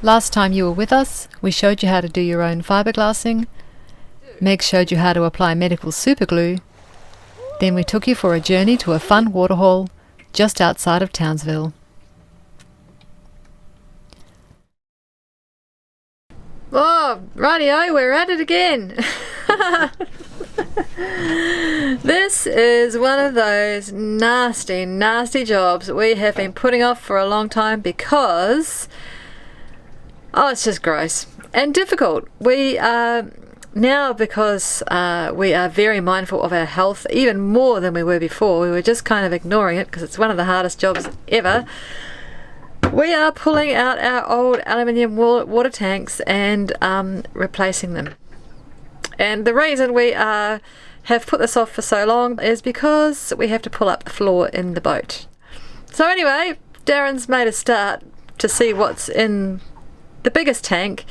Last time you were with us, we showed you how to do your own fiberglassing. Meg showed you how to apply medical superglue. Then we took you for a journey to a fun waterhole just outside of Townsville. Oh, rightio, we're at it again. This is one of those nasty, nasty jobs that we have been putting off for a long time because, it's just gross and difficult. We are now, because we are very mindful of our health, even more than we were before. We were just kind of ignoring it because it's one of the hardest jobs ever. We are pulling out our old aluminium water tanks and replacing them. And the reason we have put this off for so long is because we have to pull up the floor in the boat. So anyway, Darren's made a start to see what's in the biggest tank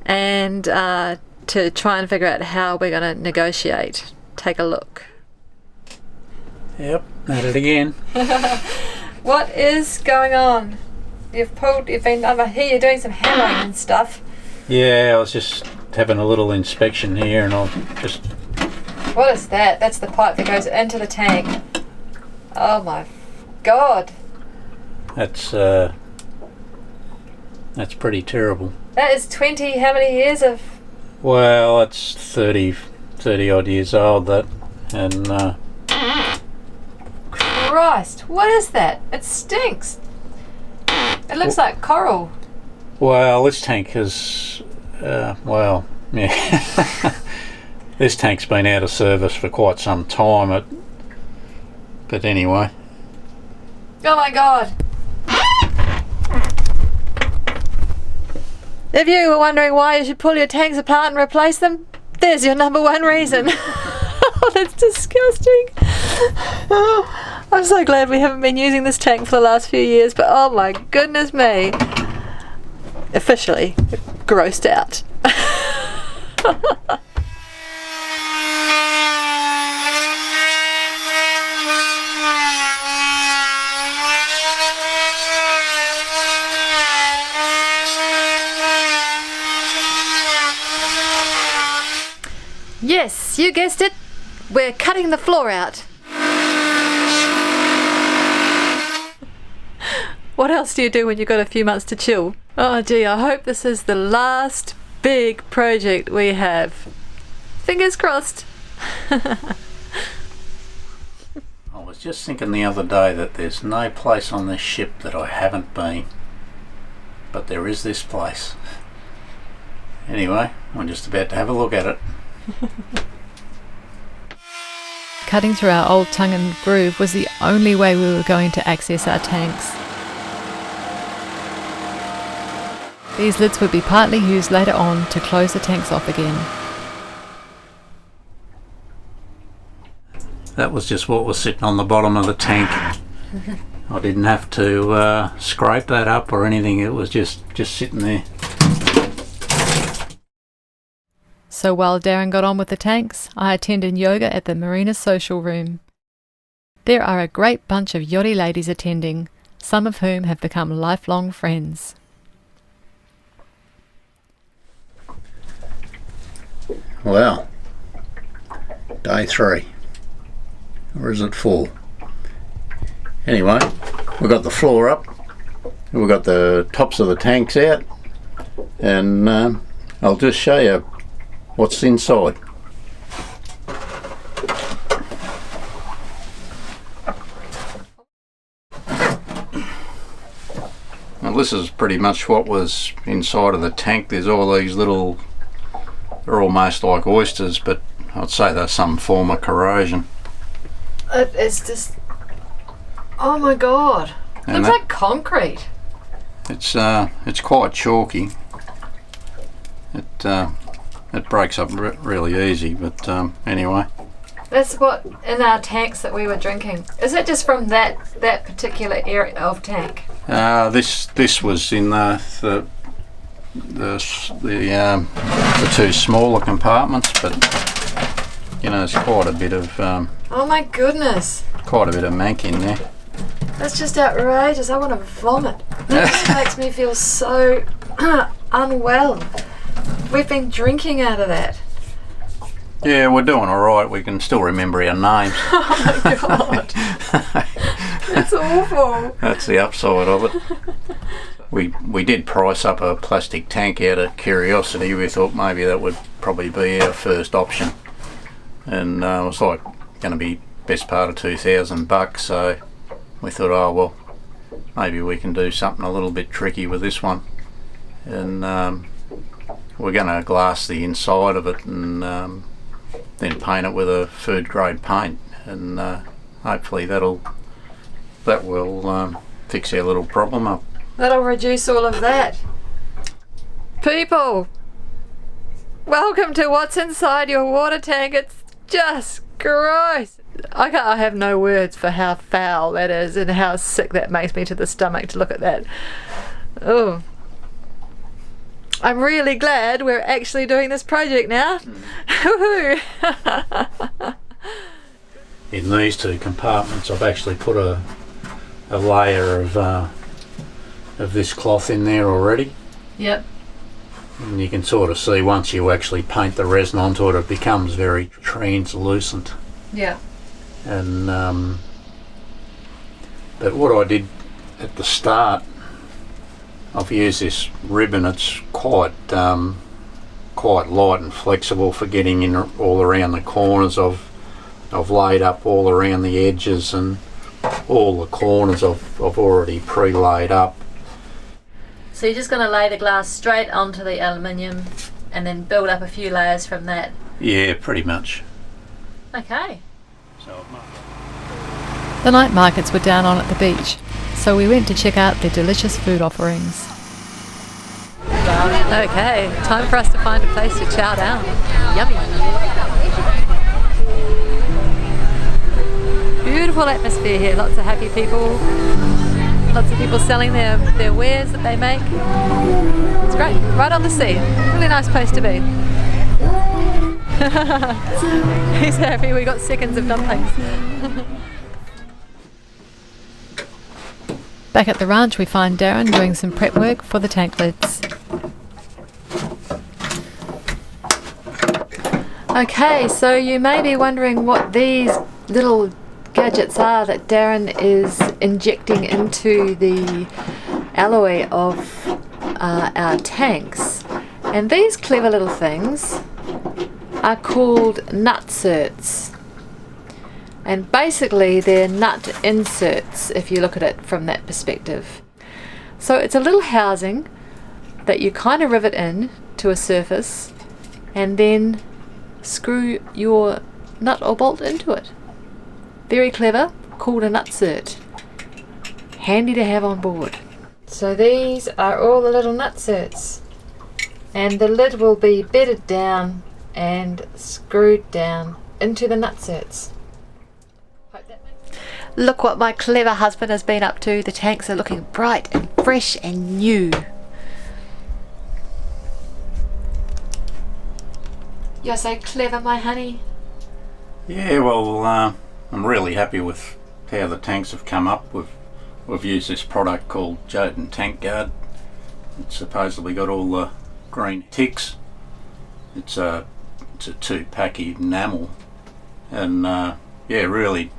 and to try and figure out how we're going to negotiate. Take a look. Yep, at it again. What is going on? You've been over here, you're doing some hammering and stuff. Yeah, I was just having a little inspection here and I'll just... What is that? That's the pipe that goes into the tank. Oh my God. That's pretty terrible. That is 20, how many years of... Well, it's 30 odd years old, that, and Christ, what is that? It stinks. It looks like coral. well, this tank is, yeah. This tank's been out of service for quite some time, but anyway. Oh my God. If you were wondering why you should pull your tanks apart and replace them, there's your number one reason. Oh, that's disgusting. Oh, I'm so glad we haven't been using this tank for the last few years, but oh my goodness me. Officially grossed out. Yes, you guessed it. We're cutting the floor out. What else do you do when you've got a few months to chill? Oh gee, I hope this is the last big project we have. Fingers crossed. I was just thinking the other day that there's no place on this ship that I haven't been, but there is this place. Anyway, I'm just about to have a look at it. Cutting through our old tongue and groove was the only way we were going to access our tanks. These lids would be partly used later on to close the tanks off again. That was just what was sitting on the bottom of the tank. I didn't have to scrape that up or anything, it was just sitting there. So while Darren got on with the tanks, I attended yoga at the Marina Social Room. There are a great bunch of yachty ladies attending, some of whom have become lifelong friends. Well, day 3, or is it 4? Anyway, we've got the floor up, we've got the tops of the tanks out, and I'll just show you what's inside. Well, this is pretty much what was inside of the tank. There's all these little, they're almost like oysters, but I'd say they're some form of corrosion. It's just, oh my God, And looks like concrete. It's quite chalky. It breaks up really easy, but anyway. That's what in our tanks that we were drinking. Is it just from that particular area of tank? This was in the two smaller compartments, but you know, there's quite a bit of oh my goodness, quite a bit of mank in there. That's just outrageous. I want to vomit. That just makes me feel so unwell. We've been drinking out of that. Yeah, we're doing all right. We can still remember our names. Oh my god. That's awful. That's the upside of it. We did price up a plastic tank out of curiosity. We thought maybe that would probably be our first option. And it was like going to be best part of $2,000, so we thought, oh well, maybe we can do something a little bit tricky with this one. And we're going to glass the inside of it and then paint it with a food grade paint, and hopefully that will fix our little problem up. That'll reduce all of that. People, welcome to what's inside your water tank. It's just gross. I have no words for how foul that is and how sick that makes me to the stomach to look at that. Oh, I'm really glad we're actually doing this project now. Woohoo! In these two compartments I've actually put a layer of this cloth in there already. Yep. And you can sort of see once you actually paint the resin onto it, it becomes very translucent. Yeah. And but what I did at the start, I've used this ribbon. It's quite light and flexible for getting in all around the corners. I've laid up all around the edges, and all the corners I've already pre-laid up. So you're just going to lay the glass straight onto the aluminium and then build up a few layers from that? Yeah, pretty much. Okay. The night markets were down on at the beach, so we went to check out their delicious food offerings. Okay, time for us to find a place to chow down. Yummy. Beautiful atmosphere here, lots of happy people, lots of people selling their wares that they make. It's great, right on the sea, really nice place to be. He's happy we got seconds of dumplings. Back at the ranch we find Darren doing some prep work for the tank lids. Okay, so you may be wondering what these little gadgets are that Darren is injecting into the alloy of our tanks. And these clever little things are called nutserts. And basically they're nut inserts if you look at it from that perspective. So it's a little housing that you kind of rivet in to a surface and then screw your nut or bolt into it. Very clever, called a nutsert. Handy to have on board. So these are all the little nutserts, and the lid will be bedded down and screwed down into the nutserts. Look what my clever husband has been up to. The tanks are looking bright and fresh and new. You're so clever, my honey. Yeah, well, I'm really happy with how the tanks have come up. We've used this product called Jotun Tank Guard. It's supposedly got all the green ticks. It's a 2-pack enamel, and yeah, really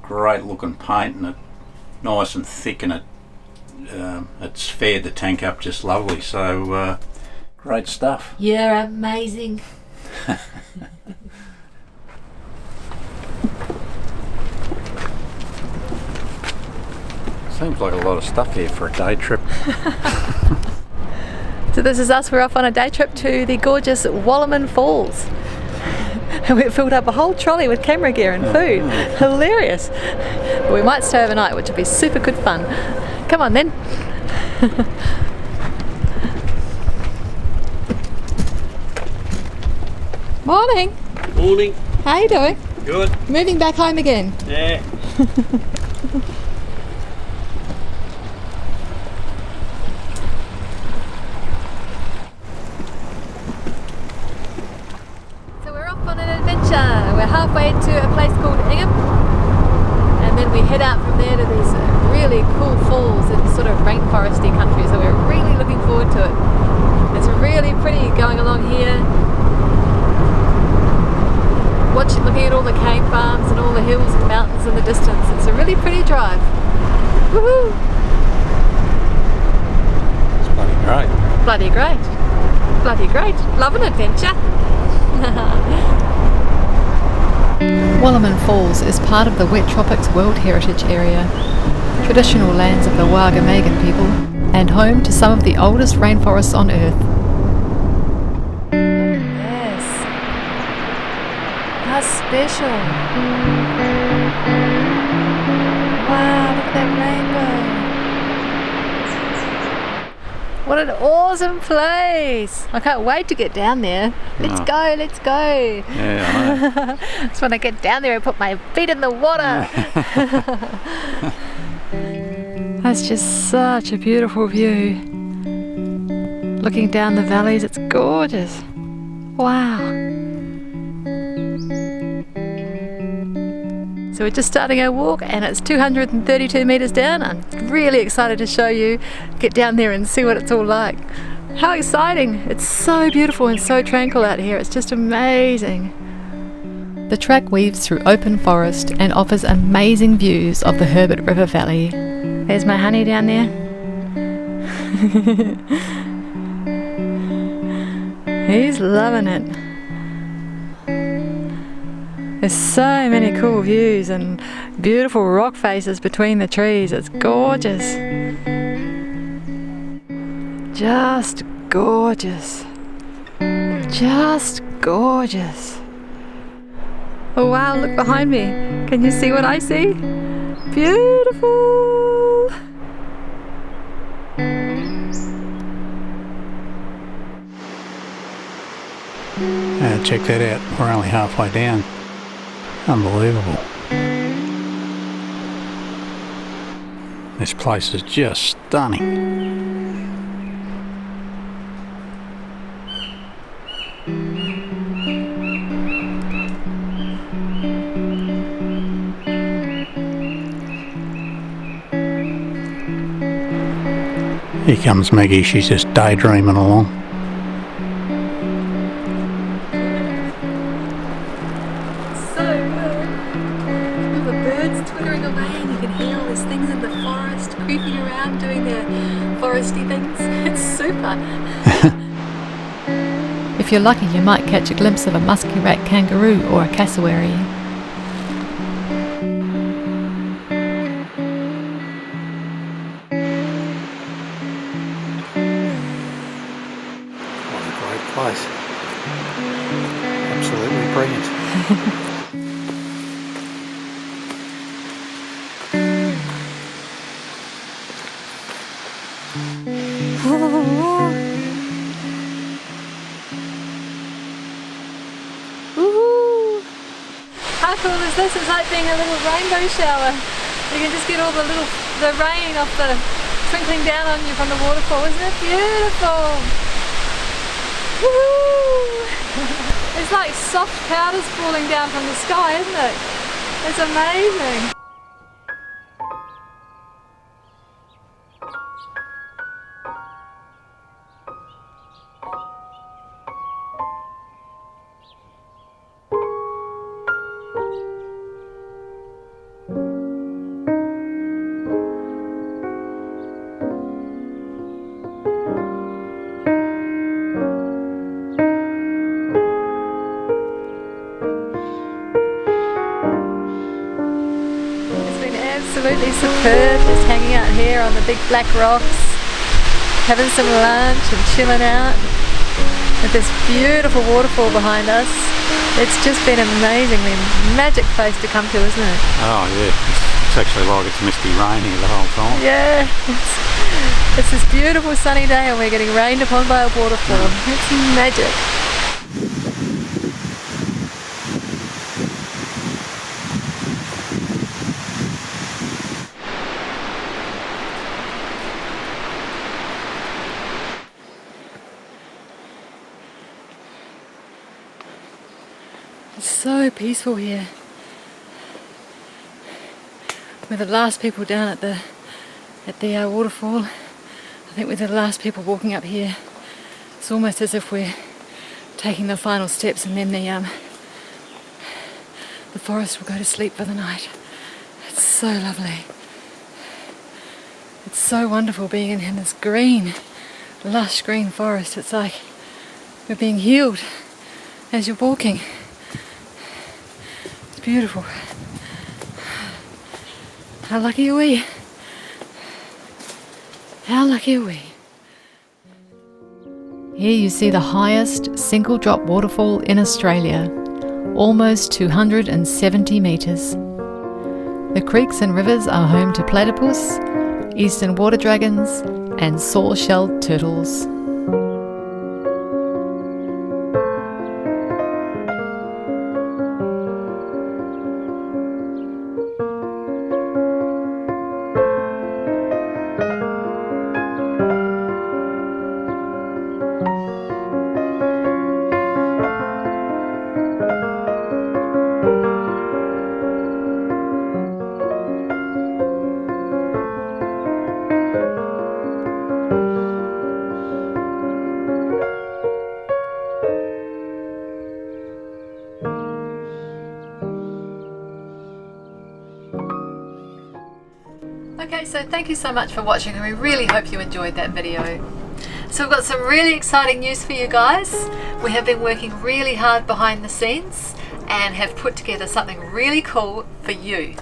great looking paint, and it nice and thick, and it's fared the tank up just lovely. So great stuff. You're amazing. Seems like a lot of stuff here for a day trip. So this is us, we're off on a day trip to the gorgeous Wallaman Falls. And we've filled up a whole trolley with camera gear and food. Hilarious. But we might stay overnight, which would be super good fun. Come on then. Morning. Morning. How you doing? Good. Moving back home again. Yeah. So we're off on an adventure. We're halfway to a place called Ingham, and then we head out from there to these really cool falls in sort of rainforesty country, so we're really looking forward to it. It's really pretty going along here, looking at all the cane farms and all the hills and mountains in the distance. It's a really pretty drive. Woohoo! It's bloody great. Bloody great. Bloody great. Love an adventure. Wallaman Falls is part of the Wet Tropics World Heritage Area, traditional lands of the Wagamaigan people, and home to some of the oldest rainforests on Earth. Yes. How special. Wow, look at that rainbow. What an awesome place. I can't wait to get down there. Let's go, let's go. Yeah, I know. Just when I get down there and put my feet in the water. That's just such a beautiful view. Looking down the valleys, it's gorgeous. Wow. So we're just starting our walk and it's 232 metres down. I'm really excited to show you, get down there and see what it's all like. How exciting! It's so beautiful and so tranquil out here, it's just amazing. The track weaves through open forest and offers amazing views of the Herbert River Valley. There's my honey down there. He's loving it. There's so many cool views and beautiful rock faces between the trees. It's gorgeous. Just gorgeous. Just gorgeous. Oh wow, look behind me. Can you see what I see? Beautiful. Check that out. We're only halfway down. Unbelievable. This place is just stunning. Here comes Maggie, she's just daydreaming along. So good. All the birds twittering away and you can hear all these things in the forest creeping around doing their foresty things. It's super. If you're lucky, you might catch a glimpse of a musky rat kangaroo or a cassowary. Place. Absolutely brilliant. How cool is this? It's like being a little rainbow shower. You can just get all the rain off the twinkling down on you from the waterfall. Isn't it beautiful? Woohoo! It's like soft powders falling down from the sky, isn't it? It's amazing. Absolutely superb, just hanging out here on the big black rocks, having some lunch and chilling out with this beautiful waterfall behind us. It's just been an amazingly magic place to come to, isn't it? Oh yeah, it's actually like it's misty rainy the whole time. Yeah, it's this beautiful sunny day and we're getting rained upon by a waterfall. It's magic. It's so peaceful here. We're the last people down at the waterfall. I think we're the last people walking up here. It's almost as if we're taking the final steps, and then the forest will go to sleep for the night. It's so lovely. It's so wonderful being in this green, lush green forest. It's like we're being healed as you're walking. It's beautiful. How lucky are we? How lucky are we? Here you see the highest single drop waterfall in Australia, almost 270 metres. The creeks and rivers are home to platypus, eastern water dragons and saw-shelled turtles. Okay, so thank you so much for watching, and we really hope you enjoyed that video. So we've got some really exciting news for you guys. We have been working really hard behind the scenes and have put together something really cool for you.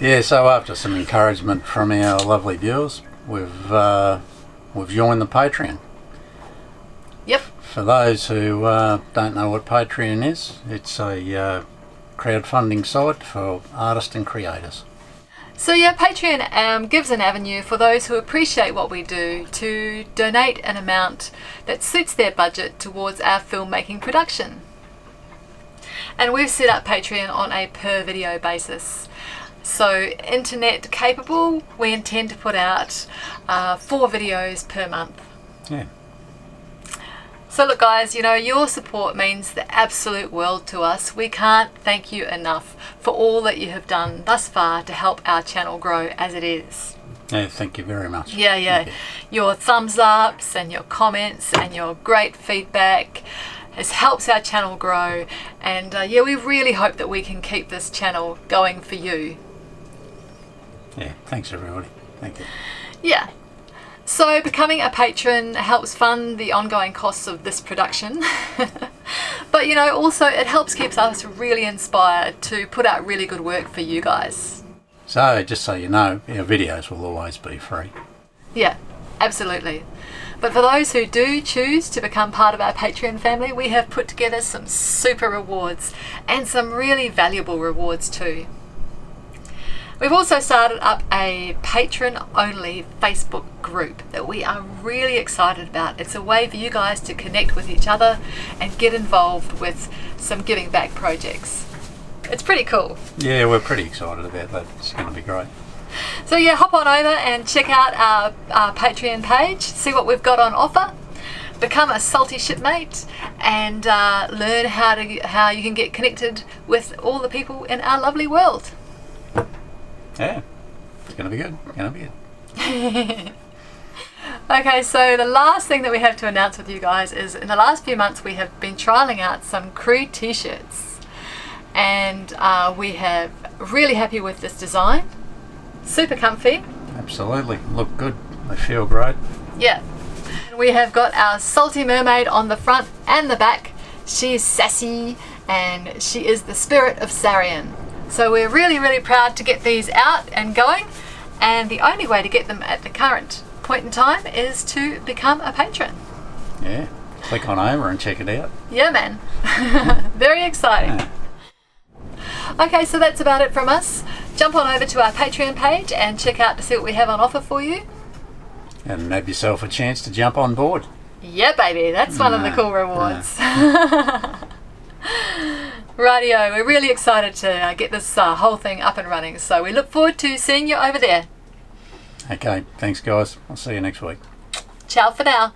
Yeah, so after some encouragement from our lovely viewers, we've joined the Patreon. Yep. For those who don't know what Patreon is, it's a crowdfunding site for artists and creators. So yeah, Patreon gives an avenue for those who appreciate what we do to donate an amount that suits their budget towards our filmmaking production. And we've set up Patreon on a per video basis. So internet capable, we intend to put out 4 videos per month. Yeah. So look guys, you know, your support means the absolute world to us. We can't thank you enough for all that you have done thus far to help our channel grow as it is. Yeah, thank you very much. Yeah. Your thumbs ups and your comments and your great feedback helps our channel grow, and yeah, we really hope that we can keep this channel going for you. Yeah, thanks everybody. Thank you. Yeah. So becoming a patron helps fund the ongoing costs of this production. But you know, also it helps keep us really inspired to put out really good work for you guys. So just so you know, our videos will always be free. Yeah, absolutely. But for those who do choose to become part of our Patreon family, we have put together some super rewards and some really valuable rewards too. We've also started up a patron-only Facebook group that we are really excited about. It's a way for you guys to connect with each other and get involved with some giving back projects. It's pretty cool. Yeah, we're pretty excited about that. It's going to be great. So yeah, hop on over and check out our Patreon page, see what we've got on offer, become a salty shipmate, and learn how you can get connected with all the people in our lovely world. Yeah, it's going to be good. Going to be good. Okay, so the last thing that we have to announce with you guys is in the last few months we have been trialing out some crew t-shirts, and we have really happy with this design. Super comfy. Absolutely, look good. They feel great. Yeah. And we have got our salty mermaid on the front and the back. She is sassy and she is the spirit of Sarean. So we're really, really proud to get these out and going, and the only way to get them at the current point in time is to become a patron. Yeah, click on over and check it out. Yeah, man. Very exciting. Yeah. Okay, so that's about it from us. Jump on over to our Patreon page and check out to see what we have on offer for you. And have yourself a chance to jump on board. Yeah, baby, that's one of the cool rewards. Rightio, we're really excited to get this whole thing up and running, so we look forward to seeing you over there. Okay, thanks guys. I'll see you next week. Ciao for now.